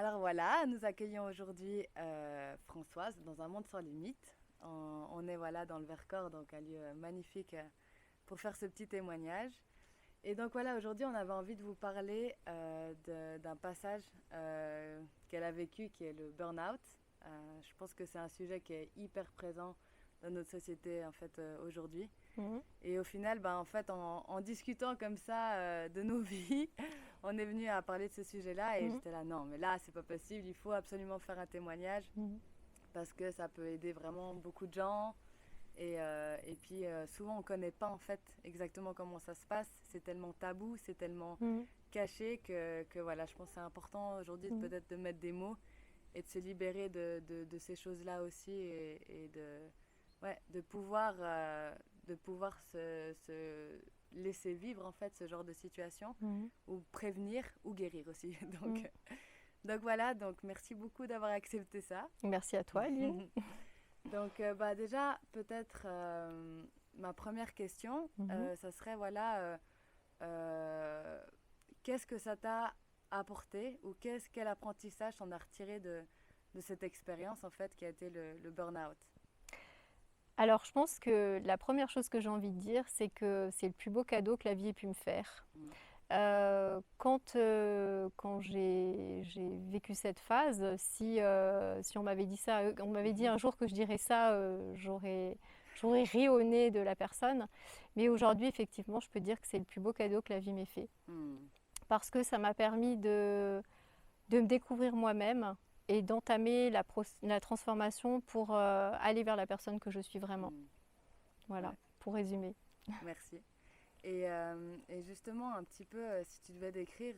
Alors voilà, nous accueillons aujourd'hui Françoise dans un monde sans limite. On est voilà dans le Vercors, donc un lieu magnifique pour faire ce petit témoignage. Et donc voilà, aujourd'hui on avait envie de vous parler d'un passage qu'elle a vécu qui est le burn-out. Je pense que c'est un sujet qui est hyper présent dans notre société en fait aujourd'hui. Mhm. Et au final, ben, en fait, en discutant comme ça de nos vies, on est venu à parler de ce sujet-là et Mhm. j'étais là, non, mais là, c'est pas possible, il faut absolument faire un témoignage Mhm. parce que ça peut aider vraiment beaucoup de gens. Et puis, souvent, on connaît pas en fait exactement comment ça se passe. C'est tellement tabou, c'est tellement Mhm. caché que voilà, je pense que c'est important aujourd'hui Mhm. peut-être de mettre des mots et de se libérer de ces choses-là aussi et ouais, de pouvoir se laisser vivre en fait ce genre de situation Mhm. ou prévenir ou guérir aussi. Mhm. Donc voilà, donc merci beaucoup d'avoir accepté ça. Merci à toi, Lynn. Donc bah déjà peut-être ma première question, Mhm. ça serait voilà euh, qu'est-ce que ça t'a apporté ou quel apprentissage t'en as retiré de cette expérience en fait qui a été le burn-out. Alors, je pense que la première chose que j'ai envie de dire, c'est que c'est le plus beau cadeau que la vie ait pu me faire. Mm. Quand j'ai vécu cette phase, si on m'avait dit ça, on m'avait dit un jour que je dirais ça, j'aurais ri au nez de la personne. Mais aujourd'hui, effectivement, je peux dire que c'est le plus beau cadeau que la vie m'ait fait. Mm. Parce que ça m'a permis de me découvrir moi-même et d'entamer la transformation pour aller vers la personne que je suis vraiment. Mm. Voilà, Ouais, pour résumer. merci. Et justement, un petit peu, si tu devais décrire,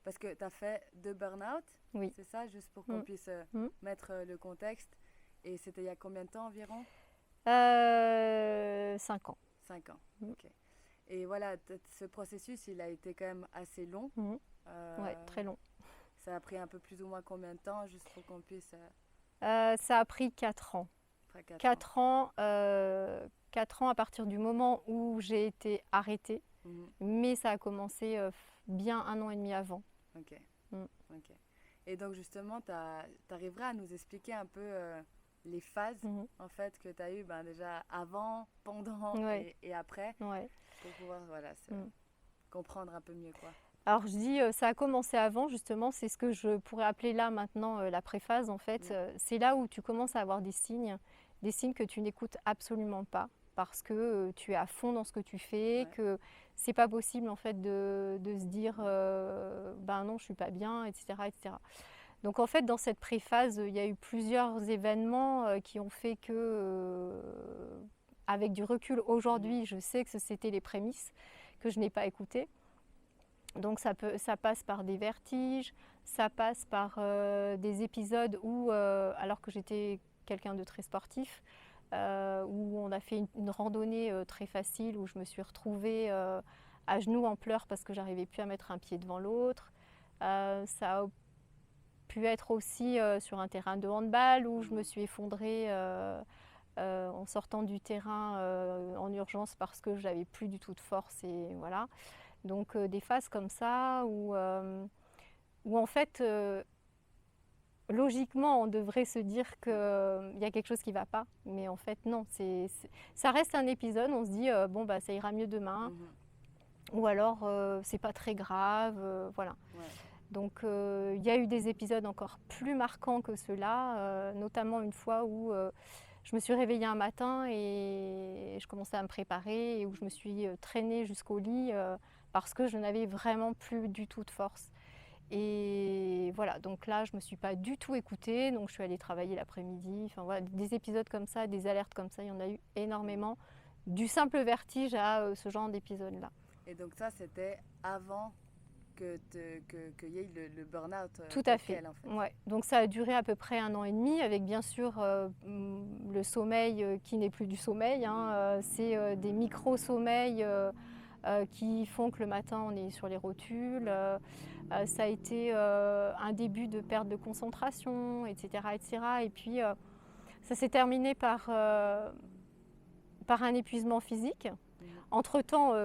parce que tu as fait deux burn-out, Oui. c'est ça, juste pour qu'on Mm. puisse Mm. mettre le contexte. Et c'était il y a combien de temps environ? 5 ans. 5 ans, Mm. ok. Et voilà, ce processus, il a été quand même assez long. Mm. Ouais, Euh, très long. Ça a pris un peu plus ou moins combien de temps, juste pour qu'on puisse... Ça a pris 4 ans. après 4 ans. 4 ans, 4 ans à partir du moment où j'ai été arrêtée, Mhm. mais ça a commencé bien 1 an et demi avant. Ok, Mm. ok. Et donc justement, tu arriveras à nous expliquer un peu les phases Mhm. en fait que tu as eues ben, déjà avant, pendant Ouais, et après ouais. pour pouvoir voilà, Mm. comprendre un peu mieux quoi. Alors je dis ça a commencé avant, justement, c'est ce que je pourrais appeler là maintenant la préphase en fait. Mm. C'est là où tu commences à avoir des signes que tu n'écoutes absolument pas parce que tu es à fond dans ce que tu fais, Ouais. que c'est pas possible en fait de se dire ben non je suis pas bien, etc., etc. Donc en fait dans cette préphase il y a eu plusieurs événements qui ont fait que avec du recul Mhm. aujourd'hui je sais que c'était les prémices que je n'ai pas écoutées. Donc ça passe par des vertiges, ça passe par des épisodes où, alors que j'étais quelqu'un de très sportif, où on a fait une randonnée très facile, où je me suis retrouvée à genoux en pleurs parce que j'arrivais plus à mettre un pied devant l'autre. Ça a pu être aussi sur un terrain de handball où je me Mhm. suis effondrée en sortant du terrain en urgence parce que j'avais plus du tout de force et voilà. Donc des phases comme ça où en fait, logiquement, on devrait se dire qu'il y a quelque chose qui ne va pas. Mais en fait, non. Ça reste un épisode. On se dit, bon, bah, ça ira mieux demain. Mhm. Ou alors, c'est pas très grave. Voilà. Ouais. Donc, il y a eu des épisodes encore plus marquants que ceux-là. Notamment une fois où je me suis réveillée un matin et je commençais à me préparer et où je me suis traînée jusqu'au lit parce que je n'avais vraiment plus du tout de force. Et voilà, donc là, je ne me suis pas du tout écoutée, donc je suis allée travailler l'après-midi. Enfin voilà, des épisodes comme ça, des alertes comme ça, il y en a eu énormément. Du simple vertige à ce genre d'épisode-là. Et donc ça, c'était avant qu'il y ait le burn-out Tout à tel fait. quel en fait. Ouais. Donc ça a duré à peu près 1 an et demi, avec bien sûr le sommeil qui n'est plus du sommeil. Hein, c'est des micro-sommeils qui font que le matin on est sur les rotules. Ça a été un début de perte de concentration, etc. etc. Et puis ça s'est terminé par un épuisement physique. Mhm. Entre-temps,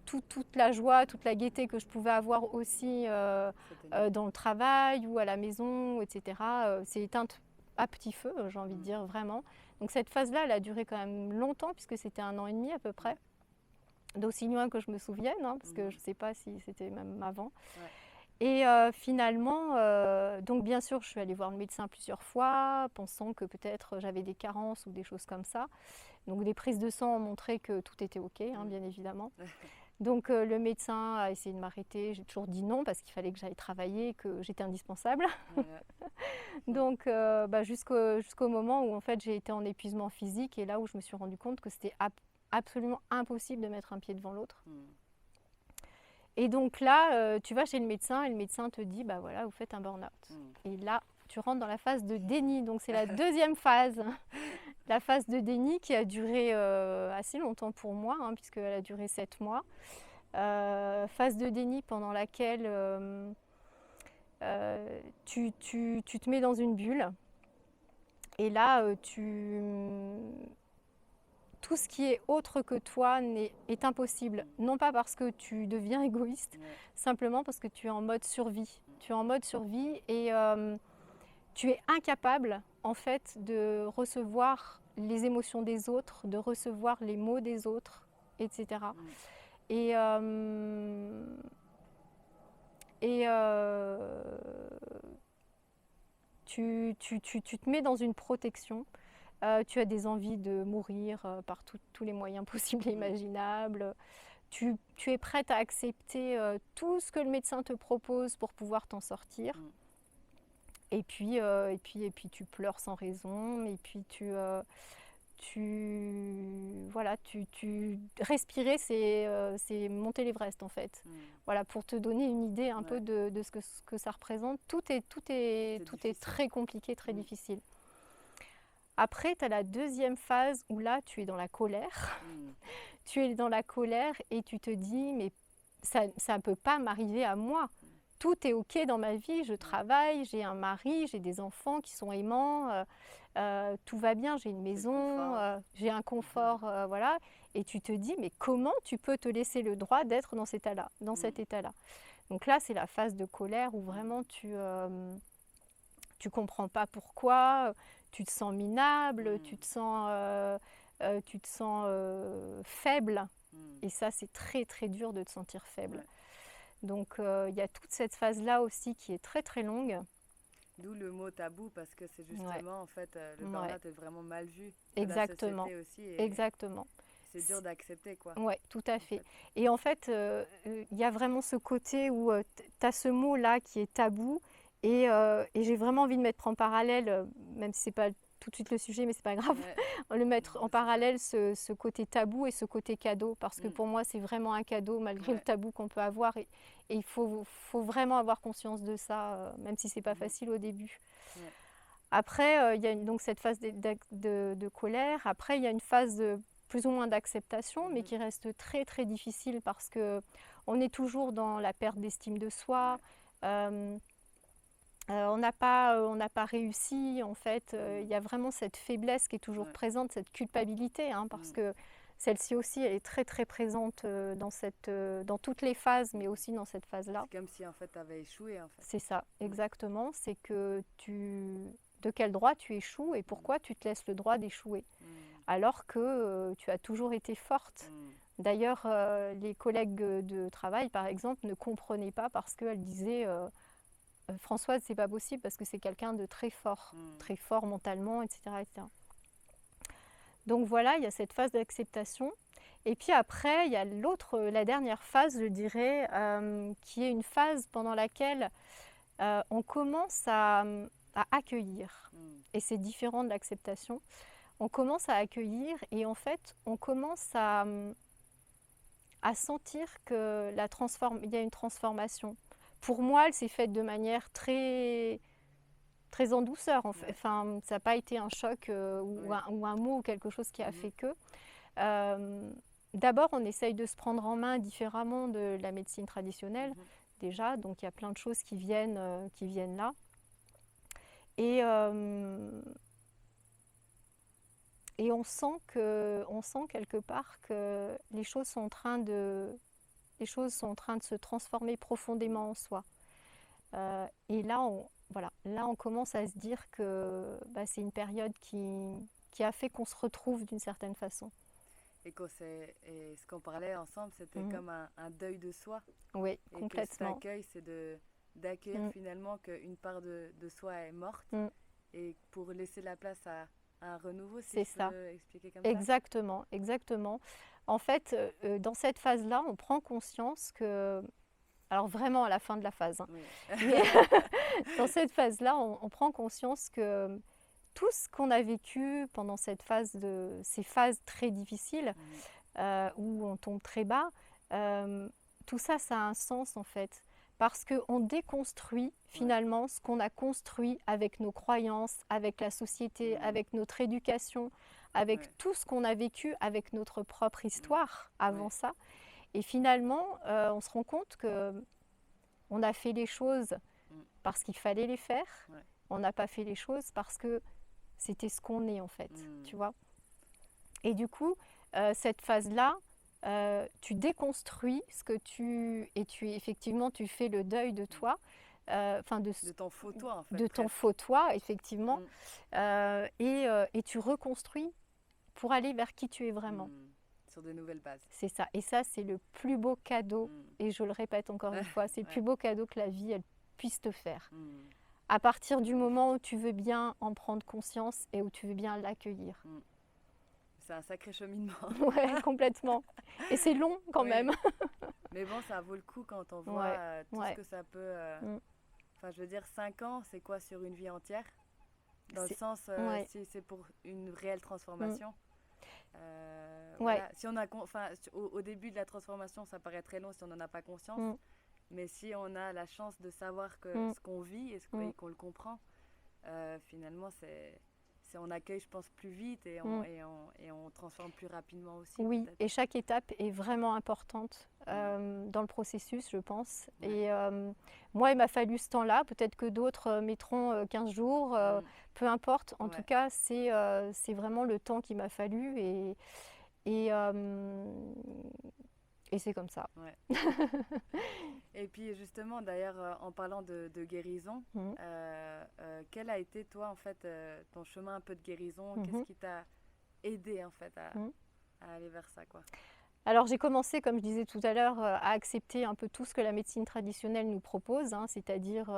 toute la joie, toute la gaieté que je pouvais avoir aussi dans le travail ou à la maison, etc., s'est éteinte à petit feu, j'ai envie de dire vraiment. Donc cette phase-là, elle a duré quand même longtemps, puisque c'était 1 an et demi à peu près, d'aussi loin que je me souvienne, hein, parce que je ne sais pas si c'était même avant. Ouais. Et finalement, donc bien sûr, je suis allée voir le médecin plusieurs fois, pensant que peut-être j'avais des carences ou des choses comme ça. Donc des prises de sang ont montré que tout était OK, hein, bien évidemment. Donc le médecin a essayé de m'arrêter, j'ai toujours dit non parce qu'il fallait que j'aille travailler, que j'étais indispensable. Voilà. Donc jusqu'au moment où en fait j'ai été en épuisement physique, et là où je me suis rendu compte que c'était absolument impossible de mettre un pied devant l'autre. Et donc là, tu vas chez le médecin et le médecin te dit, bah voilà, vous faites un burn-out. Et là, tu rentres dans la phase de déni. Donc c'est la deuxième phase, la phase de déni qui a duré assez longtemps pour moi, hein, puisqu'elle a duré 7 mois. Phase de déni pendant laquelle tu te mets dans une bulle. Et là, tout ce qui est autre que toi est impossible. Non pas parce que tu deviens égoïste, simplement parce que tu es en mode survie. Tu es en mode survie et tu es incapable en fait de recevoir les émotions des autres, de recevoir les mots des autres, etc. Et tu te mets dans une protection. Tu as des envies de mourir par tous les moyens possibles et imaginables. Tu es prête à accepter tout ce que le médecin te propose pour pouvoir t'en sortir. Et puis tu pleures sans raison. Et puis respirer, c'est monter l'Everest en fait. Voilà, pour te donner une idée un peu de ce que ça représente. Tout est très compliqué, très difficile. Après, tu as la deuxième phase où là, tu es dans la colère. Tu es dans la colère et tu te dis, mais ça ne peut pas m'arriver à moi. Tout est OK dans ma vie, je travaille, j'ai un mari, j'ai des enfants qui sont aimants, tout va bien, j'ai une maison, j'ai un confort, voilà. Et tu te dis, mais comment tu peux te laisser le droit d'être dans cet état-là? Donc là, c'est la phase de colère où vraiment tu comprends pas pourquoi, tu te sens minable, tu te sens faible. Et ça, c'est très très dur de te sentir faible. Donc il y a toute cette phase-là aussi qui est très très longue. D'où le mot tabou, parce que c'est justement en fait le burn-out est vraiment mal vu de Exactement. la société aussi. Et exactement. c'est dur d'accepter quoi. Oui, tout à fait. Et en fait, il y a vraiment ce côté où tu as ce mot-là qui est tabou. Et j'ai vraiment envie de mettre en parallèle, même si ce n'est pas tout de suite le sujet, mais ce n'est pas grave, le mettre en parallèle ce côté tabou et ce côté cadeau. Parce que pour moi, c'est vraiment un cadeau, malgré le tabou qu'on peut avoir. Et il faut vraiment avoir conscience de ça, même si ce n'est pas facile au début. Après, il y a donc cette phase de colère. Après, il y a une phase plus ou moins d'acceptation, mais qui reste très, très difficile parce qu'on est toujours dans la perte d'estime de soi. On n'a pas réussi, en fait. Il y a vraiment cette faiblesse qui est toujours présente, cette culpabilité, hein, parce que celle-ci aussi, elle est très très présente dans toutes les phases, mais aussi dans cette phase-là. C'est comme si en fait tu avais échoué. En fait. C'est ça, exactement. C'est que de quel droit tu échoues et pourquoi tu te laisses le droit d'échouer, alors que tu as toujours été forte. D'ailleurs, les collègues de travail, par exemple, ne comprenaient pas parce qu'elles disaient... Françoise, c'est pas possible parce que c'est quelqu'un de très fort mentalement, etc., etc. Donc voilà, il y a cette phase d'acceptation. Et puis après, il y a la dernière phase, je dirais, qui est une phase pendant laquelle on commence à accueillir. Et c'est différent de l'acceptation. On commence à accueillir et en fait, on commence à sentir qu'il y a une transformation. Pour moi, elle s'est faite de manière très, très en douceur. En fait. Enfin, ça n'a pas été un choc ou un mot ou quelque chose qui a fait que. D'abord, on essaye de se prendre en main différemment de la médecine traditionnelle, déjà. Donc, il y a plein de choses qui viennent là. Et Et on sent quelque part que les choses sont en train de se transformer profondément en soi. Et là, on commence à se dire que c'est une période qui a fait qu'on se retrouve d'une certaine façon. Et ce qu'on parlait ensemble, c'était comme un deuil de soi. Oui, Et complètement. que cet accueil, c'est d'accueillir finalement qu'une part de soi est morte et pour laisser la place à un renouveau, si C'est je ça. peux expliquer comme Exactement, exactement. En fait, dans cette phase-là, on prend conscience que, alors vraiment à la fin de la phase, hein, Oui. mais dans cette phase-là, on prend conscience que tout ce qu'on a vécu pendant ces phases très difficiles, où on tombe très bas, tout ça, ça a un sens en fait. Parce qu'on déconstruit finalement ce qu'on a construit avec nos croyances, avec la société, avec notre éducation, avec tout ce qu'on a vécu, avec notre propre histoire avant ça. Et finalement, on se rend compte qu'on a fait les choses parce qu'il fallait les faire. On n'a pas fait les choses parce que c'était ce qu'on est en fait, tu vois. Et du coup, cette phase-là, tu déconstruis effectivement, tu fais le deuil de toi, de ton faux toi, en fait. De ton faux toi, effectivement, et tu reconstruis pour aller vers qui tu es vraiment. Sur de nouvelles bases. C'est ça. Et ça, c'est le plus beau cadeau, et je le répète encore une fois, c'est le plus beau cadeau que la vie, elle puisse te faire. À partir du moment où tu veux bien en prendre conscience et où tu veux bien l'accueillir. C'est un sacré cheminement. Ouais, complètement. Et c'est long quand même. Mais bon, ça vaut le coup quand on voit tout ce que ça peut... Enfin, je veux dire, 5 ans, c'est quoi sur une vie entière? Dans le sens, si c'est pour une réelle transformation. Voilà. Si on a, au début de la transformation, ça paraît très long si on n'en a pas conscience. Mais si on a la chance de savoir que ce qu'on vit et qu'on le comprend, finalement, on accueille, je pense, plus vite et on transforme plus rapidement aussi. Oui, et chaque étape est vraiment importante dans le processus, je pense. Et moi, il m'a fallu ce temps-là. Peut-être que d'autres mettront 15 jours, peu importe. En tout cas, c'est vraiment le temps qu'il m'a fallu. Et c'est comme ça. Et puis justement, d'ailleurs, en parlant de guérison, quel a été toi, en fait, ton chemin un peu de guérison? Qu'est-ce qui t'a aidé, en fait, à aller vers ça, quoi? Alors j'ai commencé, comme je disais tout à l'heure, à accepter un peu tout ce que la médecine traditionnelle nous propose, hein, c'est-à-dire...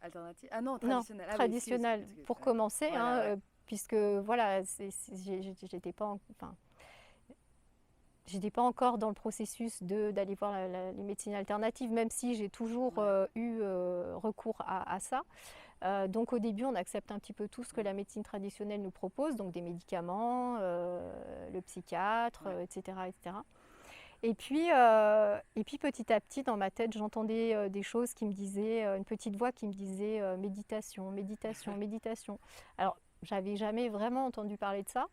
alternative? Ah non, traditionnelle. Non, traditionnelle, excuse. pour commencer, Voilà, puisque voilà, j'étais pas encore dans le processus d'aller voir les médecines alternatives, même si j'ai toujours eu recours à ça. Donc au début, on accepte un petit peu tout ce que la médecine traditionnelle nous propose, donc des médicaments, le psychiatre, etc., etc. Et puis petit à petit, dans ma tête, j'entendais des choses qui me disaient, une petite voix qui me disait méditation, méditation, méditation. Alors, j'avais jamais vraiment entendu parler de ça.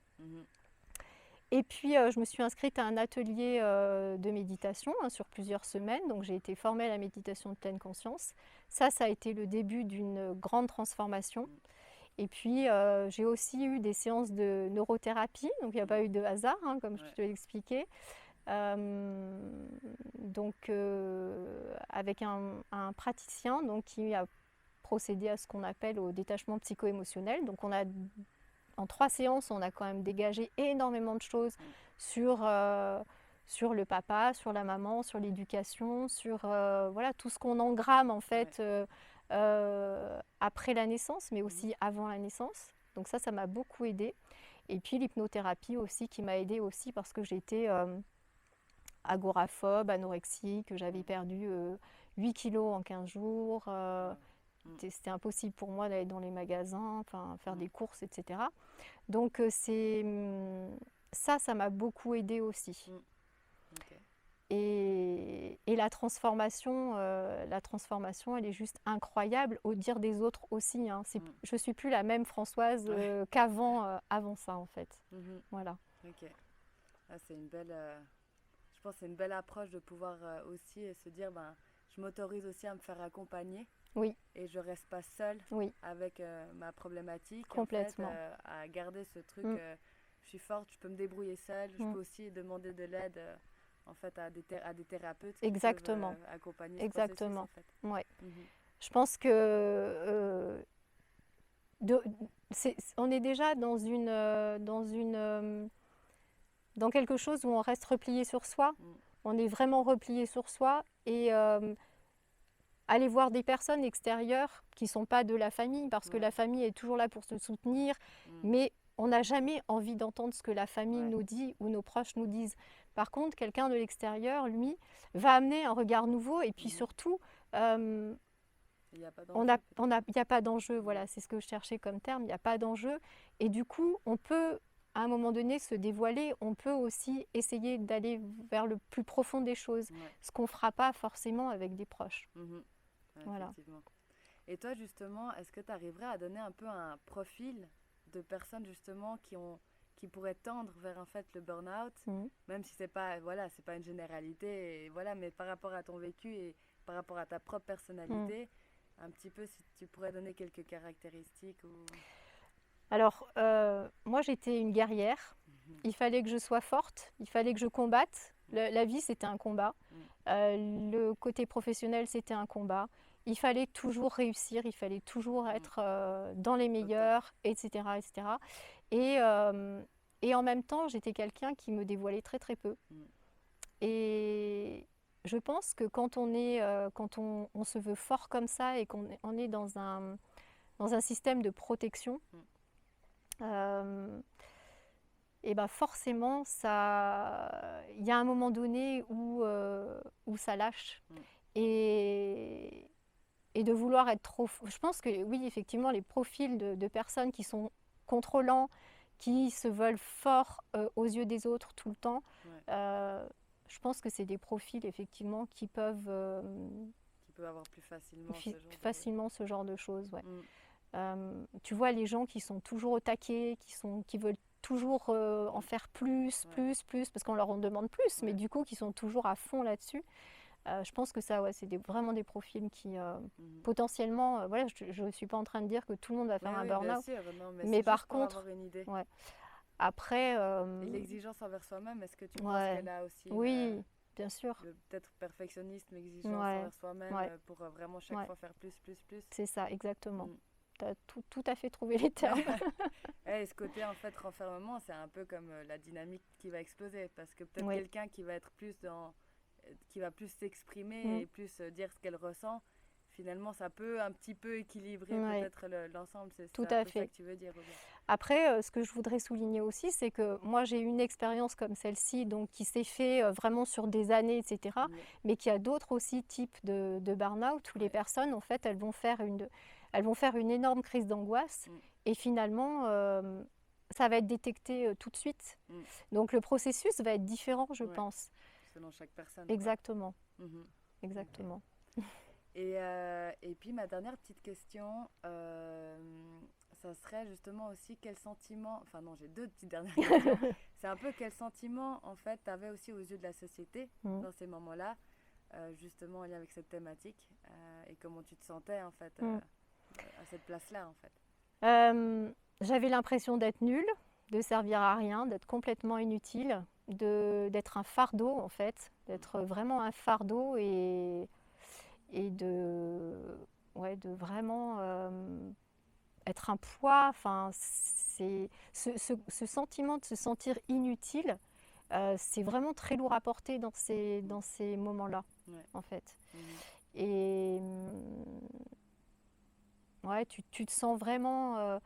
Et puis, je me suis inscrite à un atelier de méditation sur plusieurs semaines. Donc, j'ai été formée à la méditation de pleine conscience. Ça a été le début d'une grande transformation. Et puis, j'ai aussi eu des séances de neurothérapie. Donc, il n'y a pas eu de hasard, comme je te l'ai expliqué. Donc, avec un praticien qui a procédé à ce qu'on appelle au détachement psycho-émotionnel. Donc, en 3 séances, on a quand même dégagé énormément de choses sur le papa, sur la maman, sur l'éducation, sur voilà, tout ce qu'on engramme en fait après la naissance, mais aussi avant la naissance. Donc ça m'a beaucoup aidée. Et puis l'hypnothérapie aussi qui m'a aidée aussi parce que j'étais agoraphobe, anorexique, que j'avais perdu 8 kilos en 15 jours. C'était impossible pour moi d'aller dans les magasins, faire des courses, etc. Donc ça m'a beaucoup aidée aussi. Et la transformation, elle est juste incroyable au dire des autres aussi. Je suis plus la même Françoise qu'avant avant ça en fait. Voilà. Ok. Ah, c'est une belle. Je pense que c'est une belle approche de pouvoir aussi se dire, je m'autorise aussi à me faire accompagner. Oui, et je reste pas seule oui, avec ma problématique. En fait, complètement. à garder ce truc, Mm, je suis forte, je peux me débrouiller seule, je mm. peux aussi demander de l'aide en fait à des thérapeutes qui peuvent Exactement, accompagner ce processus en exactement. fait. Ouais. Mhm. Je pense que de- on est déjà dans quelque chose où on reste replié sur soi. Mm. On est vraiment replié sur soi et aller voir des personnes extérieures qui ne sont pas de la famille, parce que Ouais. la famille est toujours là pour se soutenir, Mm. mais on n'a jamais envie d'entendre ce que la famille Ouais. nous dit ou nos proches nous disent. Par contre, quelqu'un de l'extérieur, lui, va amener un regard nouveau et puis Mhm. surtout, euh, Il n'y a pas il d'enjeu n'y peut-être. a pas d'enjeu, Mm. voilà, c'est ce que je cherchais comme terme, il n'y a pas d'enjeu. Et du coup, on peut à un moment donné se dévoiler, on peut aussi essayer d'aller vers le plus profond des choses, Ouais. ce qu'on ne fera pas forcément avec des proches. Mhm. Ouais, Voilà. effectivement. Et toi, justement, est-ce que tu arriverais à donner un peu un profil de personnes, justement, qui pourraient tendre vers, en fait, le burn-out, Mhm. même si c'est pas, voilà, c'est pas une généralité, et voilà, mais par rapport à ton vécu et par rapport à ta propre Mhm. personnalité, un petit peu, si tu pourrais donner quelques caractéristiques ou... Alors, moi j'étais une guerrière, Mhm. il fallait que je sois forte, il fallait que je combatte. La vie c'était un combat, Mhm. le côté professionnel c'était un combat. Il fallait toujours réussir, il fallait toujours Mhm. être dans les Au top. meilleurs, etc. etc. Et, euh, et en même temps, j'étais quelqu'un qui me dévoilait très très peu. Mhm. Et je pense que quand on se veut fort comme ça et on est dans un système de protection, Mhm. euh, et ben forcément, il y a un moment donné où ça lâche. Mhm. Et, et de vouloir être trop... Je pense que oui, effectivement, les profils de personnes qui sont contrôlants, qui se veulent forts aux yeux des autres tout le temps, Ouais. euh, je pense que c'est des profils, effectivement, qui peuvent Qui peut avoir plus facilement ce genre de... facilement ce genre de choses. Ouais. Mhm. Tu vois, les gens qui sont toujours au taquet, qui veulent toujours en faire plus, Ouais. plus, plus, parce qu'on leur en demande plus, mais Ouais. du coup, qui sont toujours à fond là-dessus. Je pense que ça, ouais, c'est vraiment des profils qui, Mhm. potentiellement, voilà, je ne suis pas en train de dire que tout le monde va Oui, faire un oui, bien burn-out, sûr, non, mais mais c'est juste par pour avoir contre, une idée. ouais, après, Et l'exigence envers soi-même, est-ce que tu penses ouais, qu'elle a aussi oui, bien sûr, le peut-être perfectionnisme, exigence ouais, envers soi-même ouais, pour vraiment chaque ouais, fois faire plus, plus, plus? c'est ça, exactement. Mm. Tu as tout à fait trouvé les termes. Et ce côté en fait renfermement, c'est un peu comme la dynamique qui va exploser parce que peut-être Oui, quelqu'un qui va être plus qui va plus s'exprimer mm, et plus dire ce qu'elle ressent, finalement ça peut un petit peu équilibrer ouais, peut-être l'ensemble. tout C'est un à peu ça fait. que tu veux dire, Olga. Après, ce que je voudrais souligner aussi, c'est que moi, j'ai eu une expérience comme celle-ci, donc qui s'est fait vraiment sur des années, etc. Oui, Mais qu'il y a d'autres aussi types de burn-out où les ouais. personnes, en fait, elles vont faire une énorme crise d'angoisse Mm, et finalement, ça va être détecté tout de suite. mm, Donc le processus va être différent, je ouais. pense. Selon chaque personne, quoi. Exactement, Mhm. Ok. exactement. Et puis ma dernière petite question, ça serait justement aussi quel sentiment, enfin non, j'ai deux petites dernières questions. C'est un peu quel sentiment en fait tu avais aussi aux yeux de la société Mm. dans ces moments-là, justement en lien avec cette thématique, et comment tu te sentais en fait Mm. à cette place-là en fait. J'avais l'impression d'être nulle, de servir à rien, d'être complètement inutile, d'être un fardeau en fait, d'être vraiment un fardeau et ouais, de vraiment être un poids. Enfin, c'est ce sentiment de se sentir inutile, c'est vraiment très lourd à porter dans ces moments-là, Ouais. en fait. Mhm. Et ouais, tu te sens vraiment.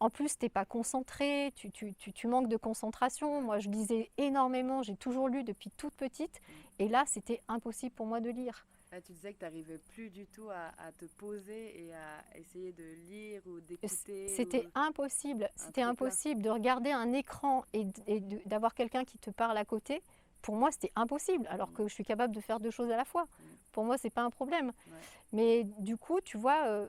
En plus, tu n'es pas concentré, tu manques de concentration. Moi, je lisais énormément, j'ai toujours lu depuis toute petite. Mm. Et là, c'était impossible pour moi de lire. Ah, tu disais que tu n'arrivais plus du tout à te poser et à essayer de lire ou d'écouter ou C'était impossible. un C'était trop plein. impossible de regarder un écran et d'avoir quelqu'un qui te parle à côté. Pour moi, c'était impossible, alors Mm. que je suis capable de faire deux choses à la fois. Mm. Pour moi, c'est pas un problème. Ouais. Mais du coup, tu vois,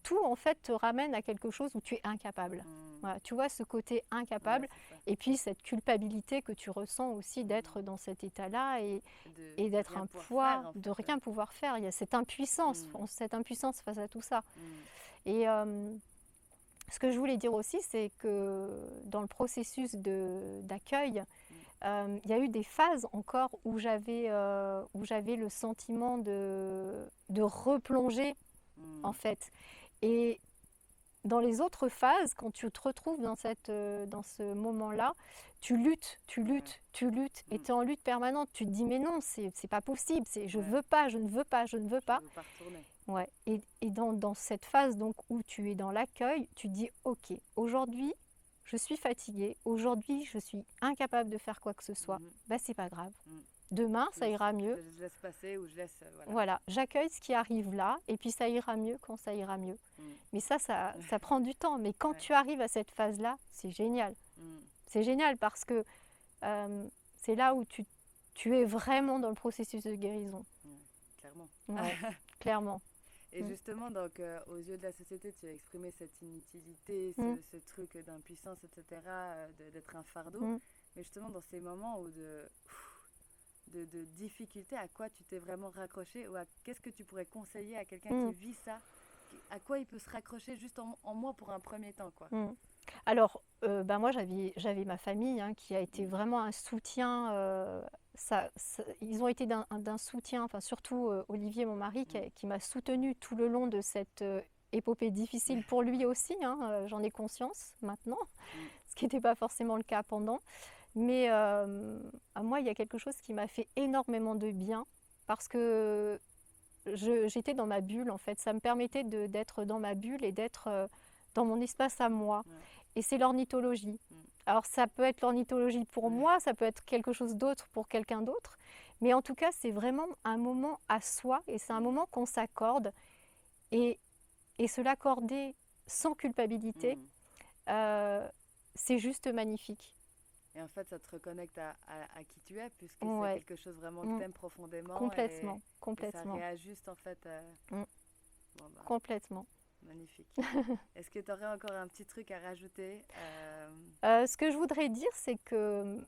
tout en fait te ramène à quelque chose où tu es incapable. Mm. Voilà, tu vois ce côté incapable Ouais, et puis cette culpabilité que tu ressens aussi d'être dans cet état-là et de d'être rien un pouvoir poids, faire en de fait. rien pouvoir faire. Il y a cette impuissance face à tout ça. Mm. Et ce que je voulais dire aussi, c'est que dans le processus d'accueil, Mm. il y a eu des phases encore où j'avais le sentiment de replonger Mm. en fait. Et dans les autres phases, quand tu te retrouves dans ce moment-là, tu luttes, tu Ouais. luttes, tu luttes, et Mm. tu es en lutte permanente. Tu te dis, mais non, c'est pas possible, je Ouais. veux pas, je ne veux pas, je ne veux Je pas. veux pas retourner. Ouais. Et dans cette phase donc, où tu es dans l'accueil, tu te dis, ok, aujourd'hui, je suis fatiguée, aujourd'hui, je suis incapable de faire quoi que ce soit. Mhm. Bah, c'est pas grave. Mm. Demain, ça ira mieux. Je laisse passer ou je laisse. Voilà. Voilà, j'accueille ce qui arrive là, et puis ça ira mieux quand ça ira mieux. Mm. Mais ça prend du temps. Mais quand Ouais. tu arrives à cette phase-là, c'est génial. Mm. C'est génial parce que c'est là où tu es vraiment dans le processus de guérison. Mm. Clairement. Ouais, clairement. Et Mm. justement, donc, aux yeux de la société, tu as exprimé cette inutilité, Mm. ce truc d'impuissance, etc., d'être un fardeau. Mm. Mais justement, dans ces moments où de difficulté, à quoi tu t'es vraiment raccroché ou qu'est-ce que tu pourrais conseiller à quelqu'un Mm. qui vit ça, à quoi il peut se raccrocher juste en moi pour un premier temps, quoi. Mm. Alors, moi, j'avais ma famille hein, qui a été vraiment un soutien. Ils ont été d'un soutien, enfin, surtout Olivier, mon mari, qui m'a soutenue tout le long de cette épopée difficile pour lui aussi. Hein, j'en ai conscience maintenant, ce qui n'était pas forcément le cas pendant. Mais à moi, il y a quelque chose qui m'a fait énormément de bien parce que j'étais dans ma bulle, en fait. Ça me permettait d'être dans ma bulle et d'être dans mon espace à moi. Ouais. Et c'est l'ornithologie. Mm. Alors, ça peut être l'ornithologie pour moi, ça peut être quelque chose d'autre pour quelqu'un d'autre. Mais en tout cas, c'est vraiment un moment à soi et c'est un moment qu'on s'accorde. Et se l'accorder sans culpabilité, c'est juste magnifique. Et en fait, ça te reconnecte à qui tu es, puisque Ouais. c'est quelque chose vraiment que tu aimes profondément. Complètement, Et complètement. ça réajuste, en fait. Mm. Bon, bah, Complètement. magnifique. Est-ce que tu aurais encore un petit truc à rajouter Ce que je voudrais dire, c'est que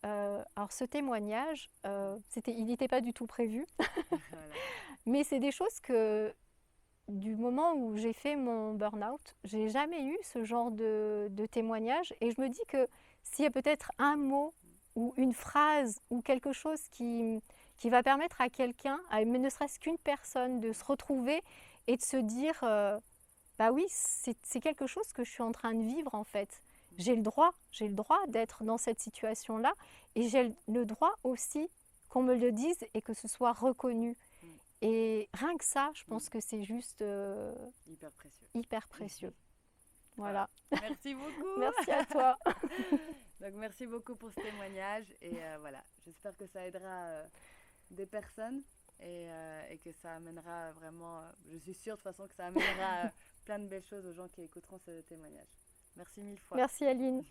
alors ce témoignage, il n'était pas du tout prévu, Voilà. mais c'est des choses que du moment où j'ai fait mon burn-out, j'ai jamais eu ce genre de témoignage et je me dis que s'il y a peut-être un mot ou une phrase ou quelque chose qui va permettre à quelqu'un, ne serait-ce qu'une personne, de se retrouver et de se dire bah oui, c'est quelque chose que je suis en train de vivre en fait. J'ai le droit d'être dans cette situation-là et j'ai le droit aussi qu'on me le dise et que ce soit reconnu. Et rien que ça, je pense que c'est juste hyper précieux. Hyper précieux. Voilà. Merci beaucoup. Merci à toi. Donc merci beaucoup pour ce témoignage et voilà, j'espère que ça aidera des personnes et que ça amènera vraiment, je suis sûre de toute façon que ça amènera plein de belles choses aux gens qui écouteront ce témoignage. Merci mille fois. Merci Aline.